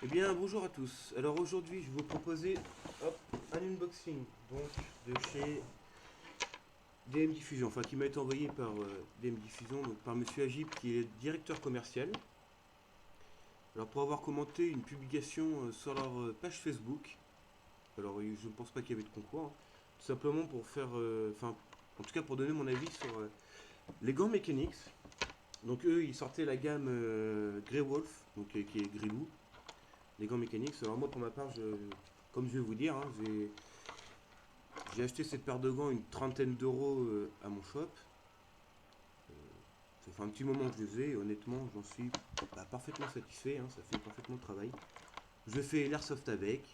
Eh bien, bonjour à tous. Alors aujourd'hui, je vais vous proposer un unboxing donc de chez DM Diffusion, enfin qui m'a été envoyé par DM Diffusion, donc par Monsieur Agib qui est directeur commercial. Alors pour avoir commenté une publication sur leur page Facebook, alors je ne pense pas qu'il y avait de concours, hein, tout simplement pour faire, enfin en tout cas pour donner mon avis sur les gants mécaniques. Donc eux, ils sortaient la gamme Grey Wolf, donc qui est Grilou, les gants mécaniques. Alors moi pour ma part, comme je vais vous dire, hein, j'ai acheté cette paire de gants une trentaine d'euros à mon shop. Ça fait un petit moment que je les ai et honnêtement j'en suis parfaitement satisfait, hein, ça fait parfaitement le travail. Je fais l'airsoft avec,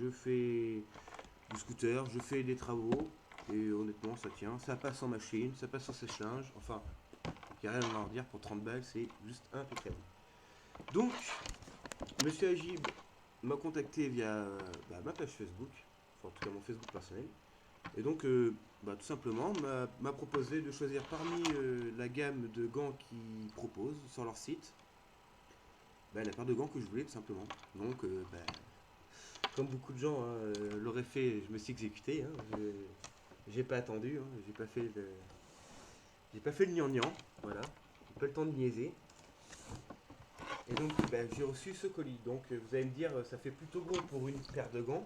je fais du scooter, je fais des travaux et honnêtement ça tient. Ça passe en machine, ça passe en sèche-linge, enfin il n'y a rien à en dire pour 30 balles, c'est juste impeccable. Donc Monsieur Agib m'a contacté via ma page Facebook, enfin en tout cas mon Facebook personnel. Et donc, tout simplement, m'a proposé de choisir parmi la gamme de gants qu'ils proposent sur leur site, la paire de gants que je voulais tout simplement. Donc, comme beaucoup de gens l'auraient fait, je me suis exécuté. Hein, j'ai pas attendu, hein, j'ai pas fait le gnangnan, voilà. J'ai pas le temps de niaiser. Et donc, j'ai reçu ce colis. Donc, vous allez me dire, ça fait plutôt gros pour une paire de gants.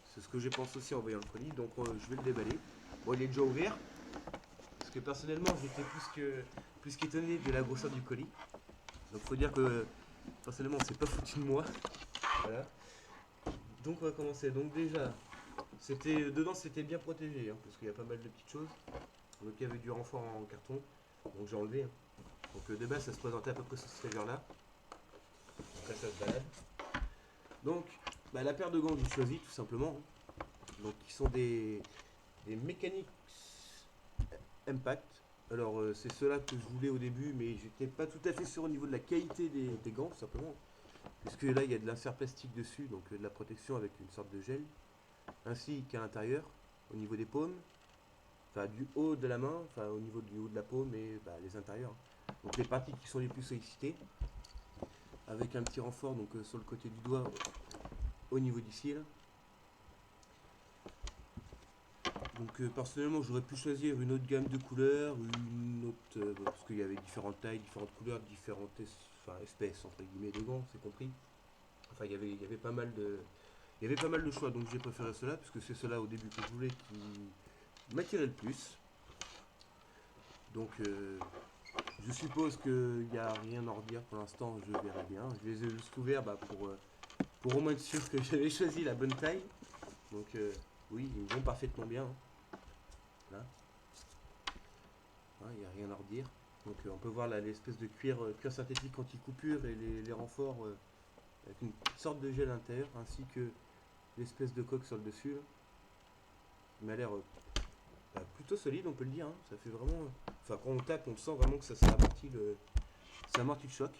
C'est ce que j'ai pensé aussi en voyant le colis. Donc, je vais le déballer. Bon, il est déjà ouvert. Parce que personnellement, j'étais plus qu'étonné de la grosseur du colis. Donc faut dire que personnellement, c'est pas foutu de moi. Voilà. Donc on va commencer. Donc déjà, c'était bien protégé, hein, parce qu'il y a pas mal de petites choses. Donc il y avait du renfort en carton. Donc j'ai enlevé, hein. Donc de base, ça se présentait à peu près sur cette figure-là. Après ça se balade. Donc la paire de gants que j'ai choisi tout simplement, hein. Donc qui sont des mécaniques Impact. Alors c'est cela que je voulais au début, mais j'étais pas tout à fait sûr au niveau de la qualité des gants, tout simplement. Puisque là il y a de l'insert plastique dessus, donc de la protection avec une sorte de gel, ainsi qu'à l'intérieur, au niveau des paumes, enfin du haut de la main, enfin au niveau du haut de la paume et les intérieurs. Donc les parties qui sont les plus sollicitées, avec un petit renfort donc sur le côté du doigt au niveau du cil. Donc personnellement j'aurais pu choisir une autre gamme de couleurs, une autre parce qu'il y avait différentes tailles, différentes couleurs, différentes espèces entre guillemets de gants, c'est compris. Enfin il y avait pas mal de choix, donc j'ai préféré cela puisque c'est cela au début que je voulais qui m'attirait le plus. Donc je suppose qu'il n'y a rien à en redire pour l'instant, je verrai bien. Je les ai juste ouverts pour au moins être sûr que j'avais choisi la bonne taille. Donc oui, ils vont parfaitement bien, hein. Là. Il n'y a rien à redire. Donc on peut voir là l'espèce de cuir synthétique anti-coupure et les renforts avec une sorte de gel à l'intérieur, ainsi que l'espèce de coque sur le dessus. Là. Il m'a l'air plutôt solide, on peut le dire, hein. Ça fait vraiment. Enfin, quand on tape, on sent vraiment que ça amortit le choc.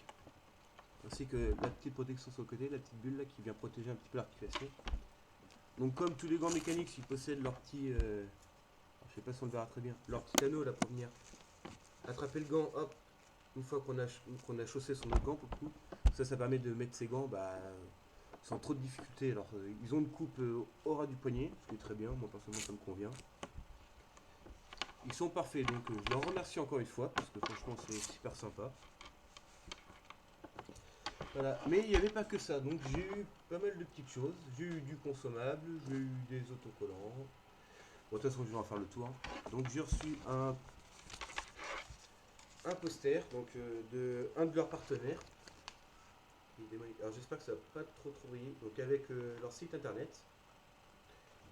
Ainsi que la petite protection sur le côté, la petite bulle là qui vient protéger un petit peu l'articulation. Donc, comme tous les gants mécaniques, ils possèdent leur petit. Je sais pas si on le verra très bien. Leur petit anneau là pour venir attraper le gant, hop, une fois qu'on a chaussé son autre gant pour le coup. Ça permet de mettre ses gants sans trop de difficultés. Alors, ils ont une coupe au ras du poignet, ce qui est très bien, moi personnellement ça me convient. Ils sont parfaits, donc je leur remercie encore une fois, parce que franchement c'est super sympa. Voilà, mais il n'y avait pas que ça, donc j'ai eu pas mal de petites choses. J'ai eu du consommable, j'ai eu des autocollants. Bon, de toute façon, je vais en faire le tour. Donc j'ai reçu un poster donc, de un de leurs partenaires. Alors j'espère que ça va pas trop briller. Donc avec leur site internet,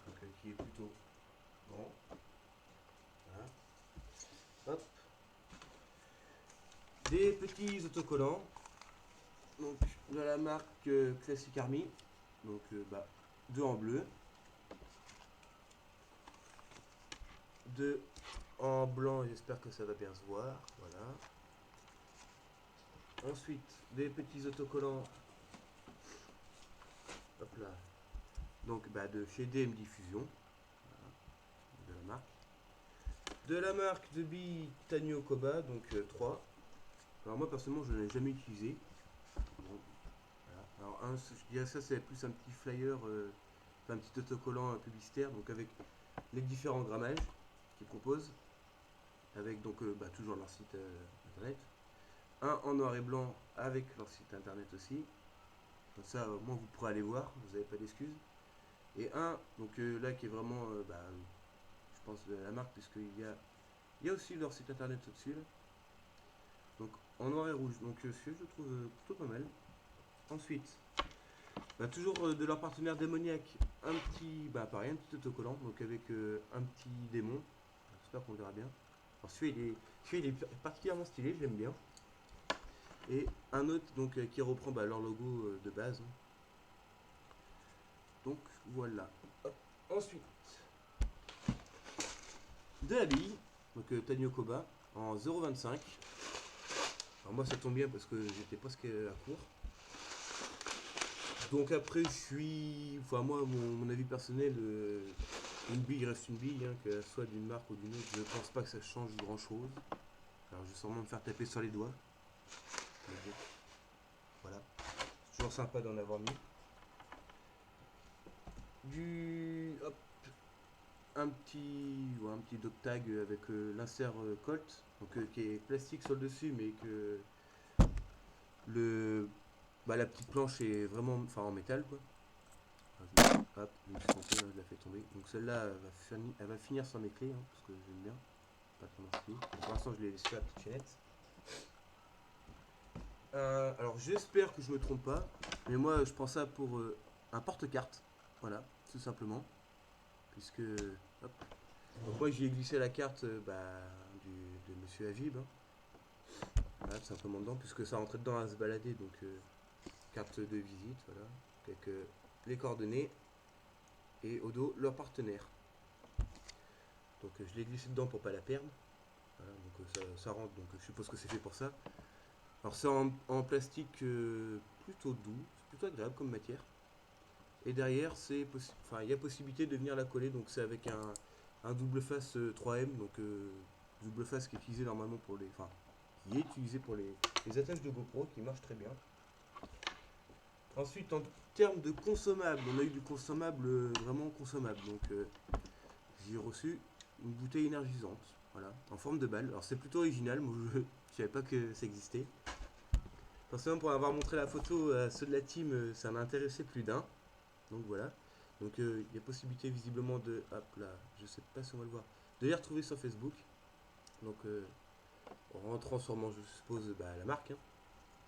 donc, qui est plutôt grand. Voilà. Hop. Des petits autocollants. Donc de la marque Classic Army. Donc deux en bleu, deux en blanc, j'espère que ça va bien se voir. Voilà. Ensuite, des petits autocollants. Hop là. Donc de chez DM Diffusion. Voilà, de la marque. De la marque de billes Tanyo donc 3. Alors moi personnellement je ne l'ai jamais utilisé. Bon, voilà. Alors je dirais ça c'est plus un petit flyer, enfin, un petit autocollant publicitaire, donc avec les différents grammages qu'ils proposent, avec donc toujours leur site internet. Un en noir et blanc avec leur site internet aussi. Comme ça au moins vous pourrez aller voir, vous n'avez pas d'excuses. Et un donc là qui est vraiment je pense de la marque puisqu'il y a aussi leur site internet au-dessus. Donc en noir et rouge. Donc celui-là je le trouve plutôt pas mal. Ensuite, toujours de leur partenaire démoniaque, un petit, pareil, un petit autocollant, donc avec un petit démon. J'espère qu'on le verra bien. Alors celui-là, il est particulièrement stylé, je l'aime bien. Et un autre donc qui reprend leur logo de base. Hein. Donc voilà. Hop. Ensuite, de la bille, donc Tanyo Koba en 0,25. Alors moi ça tombe bien parce que j'étais presque à court. Donc après je suis, enfin moi mon avis personnel, une bille reste une bille, hein, qu'elle soit d'une marque ou d'une autre, je pense pas que ça change grand chose. Alors je vais sûrement me faire taper sur les doigts. Mais bon, voilà. C'est toujours sympa d'en avoir mis. Hop, un petit dog tag avec l'insert Colt, donc qui est plastique sur le dessus, mais que la petite planche est vraiment, en métal quoi. Hop, je me suis trompé, je la fais tomber. Donc celle-là, elle va finir sans mes clés, hein, parce que j'aime bien. Pas trop m'inspirer. Pour l'instant, je l'ai laissé à la petite chaînette. Alors j'espère que je me trompe pas, mais moi je prends ça pour un porte-carte, voilà, tout simplement, puisque hop. Donc moi j'y ai glissé la carte de Monsieur Avib, hein. Voilà, tout simplement dedans, puisque ça rentrait dedans à se balader, donc carte de visite, voilà, avec les coordonnées et au dos leur partenaire. Donc je l'ai glissé dedans pour pas la perdre, voilà, donc ça rentre, donc je suppose que c'est fait pour ça. Alors c'est en plastique plutôt doux, c'est plutôt agréable comme matière. Et derrière, il y a possibilité de venir la coller, donc c'est avec un double face 3M, donc double face qui est utilisé normalement pour qui est utilisé pour les attaches de GoPro, qui marche très bien. Ensuite, en termes de consommables, on a eu du consommable vraiment consommable, donc j'ai reçu une bouteille énergisante, voilà, en forme de balle. Alors c'est plutôt original, moi je savais pas que ça existait. Forcément, pour avoir montré la photo à ceux de la team, ça m'a intéressé plus d'un. Donc voilà. Donc il y a possibilité visiblement de. Hop là, je sais pas si on va le voir. De les retrouver sur Facebook. Donc en rentrant sûrement, je suppose, la marque. Hein.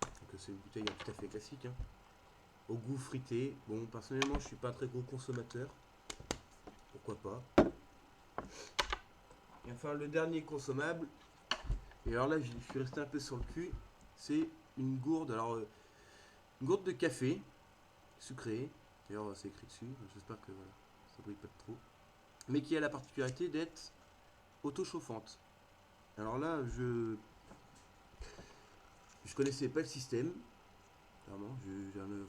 Donc c'est une bouteille tout à fait classique. Hein. Au goût frité. Bon, personnellement, je suis pas un très gros consommateur. Pourquoi pas. Et enfin, le dernier consommable. Et alors là, je suis resté un peu sur le cul. C'est une gourde. Alors, une gourde de café sucré. D'ailleurs, c'est écrit dessus. J'espère que voilà, ça brille pas trop. Mais qui a la particularité d'être auto-chauffante. Alors là, je connaissais pas le système. Clairement,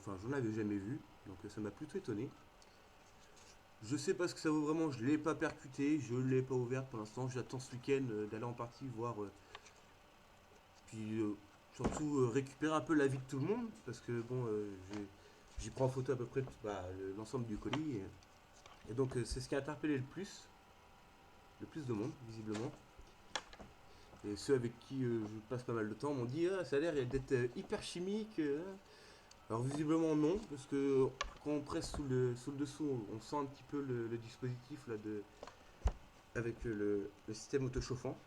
j'en avais jamais vu. Donc ça m'a plutôt étonné. Je sais pas ce que ça vaut vraiment. Je l'ai pas percuté. Je l'ai pas ouverte pour l'instant. J'attends ce week-end d'aller en partie voir. Puis surtout récupérer un peu la vie de tout le monde. Parce que bon, j'y prends en photo à peu près l'ensemble du colis. Et donc c'est ce qui a interpellé le plus de monde, visiblement. Et ceux avec qui je passe pas mal de temps m'ont dit ça a l'air d'être hyper chimique. Alors visiblement non, parce que quand on presse sous le dessous, on sent un petit peu le dispositif là avec le système autochauffant.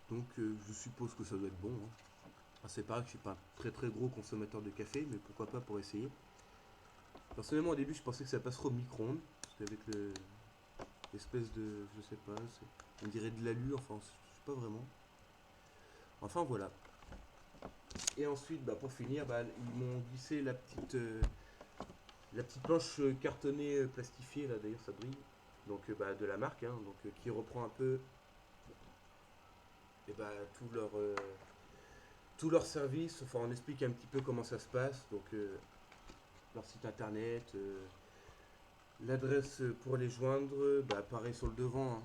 Donc je suppose que ça doit être bon. Hein. C'est pareil que je suis pas un très très gros consommateur de café, mais pourquoi pas pour essayer. Personnellement au début je pensais que ça passerait au micro-ondes, parce qu'avec l'espèce de, je sais pas, on dirait de l'alu, enfin je sais pas vraiment. Enfin voilà. Et ensuite, pour finir, ils m'ont glissé la petite planche cartonnée plastifiée, là d'ailleurs ça brille, donc de la marque, hein, donc, qui reprend un peu tout leur service, enfin on explique un petit peu comment ça se passe, donc leur site internet, l'adresse pour les joindre, pareil sur le devant, hein.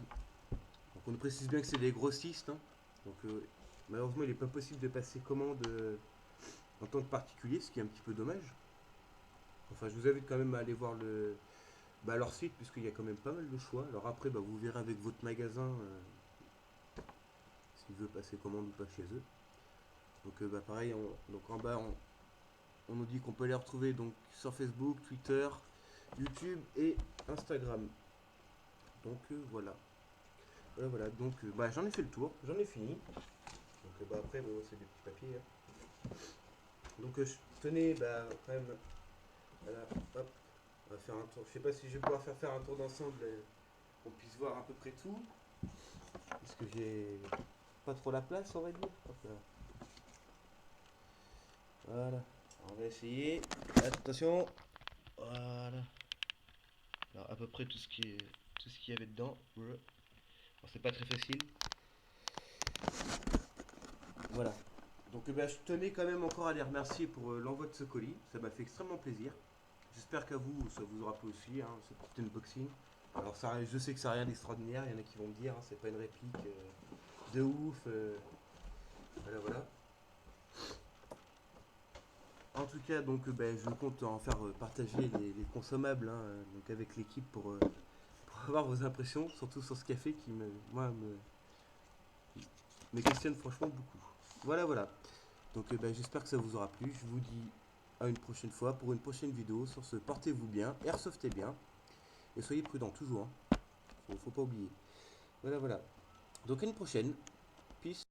Donc on précise bien que c'est des grossistes, hein. Donc malheureusement il n'est pas possible de passer commande en tant que particulier, ce qui est un petit peu dommage. Enfin, je vous invite quand même à aller voir leur site, puisqu'il y a quand même pas mal de choix. Alors après, vous verrez avec votre magasin s'il veut passer commande ou pas chez eux. Donc pareil, donc en bas, on nous dit qu'on peut les retrouver donc sur Facebook, Twitter, YouTube et Instagram. Donc voilà. Voilà. Donc j'en ai fait le tour, j'en ai fini. Donc après, c'est des petits papiers, hein. Donc je tenais quand même. Voilà, hop, on va faire un tour. Je sais pas si je vais pouvoir faire un tour d'ensemble, qu'on puisse voir à peu près tout. Parce que j'ai pas trop la place, on va dire. Hop là. Voilà. On va essayer. Attention. Voilà. Alors à peu près tout ce qu'il y avait dedans. Bon, c'est pas très facile. Voilà. Donc je tenais quand même encore à les remercier pour l'envoi de ce colis. Ça m'a fait extrêmement plaisir. J'espère qu'à vous, ça vous aura plu aussi, hein, ce petit unboxing. Alors je sais que c'est rien d'extraordinaire, il y en a qui vont me dire, hein, c'est pas une réplique de ouf. Voilà. En tout cas, donc je compte en faire partager les consommables, hein, donc avec l'équipe pour avoir vos impressions, surtout sur ce café qui me questionne franchement beaucoup. Voilà. Donc j'espère que ça vous aura plu. Je vous dis à une prochaine fois pour une prochaine vidéo. Sur ce, portez-vous bien, airsoftez bien et soyez prudents toujours, hein. Faut pas oublier. Voilà. Donc à une prochaine. Peace.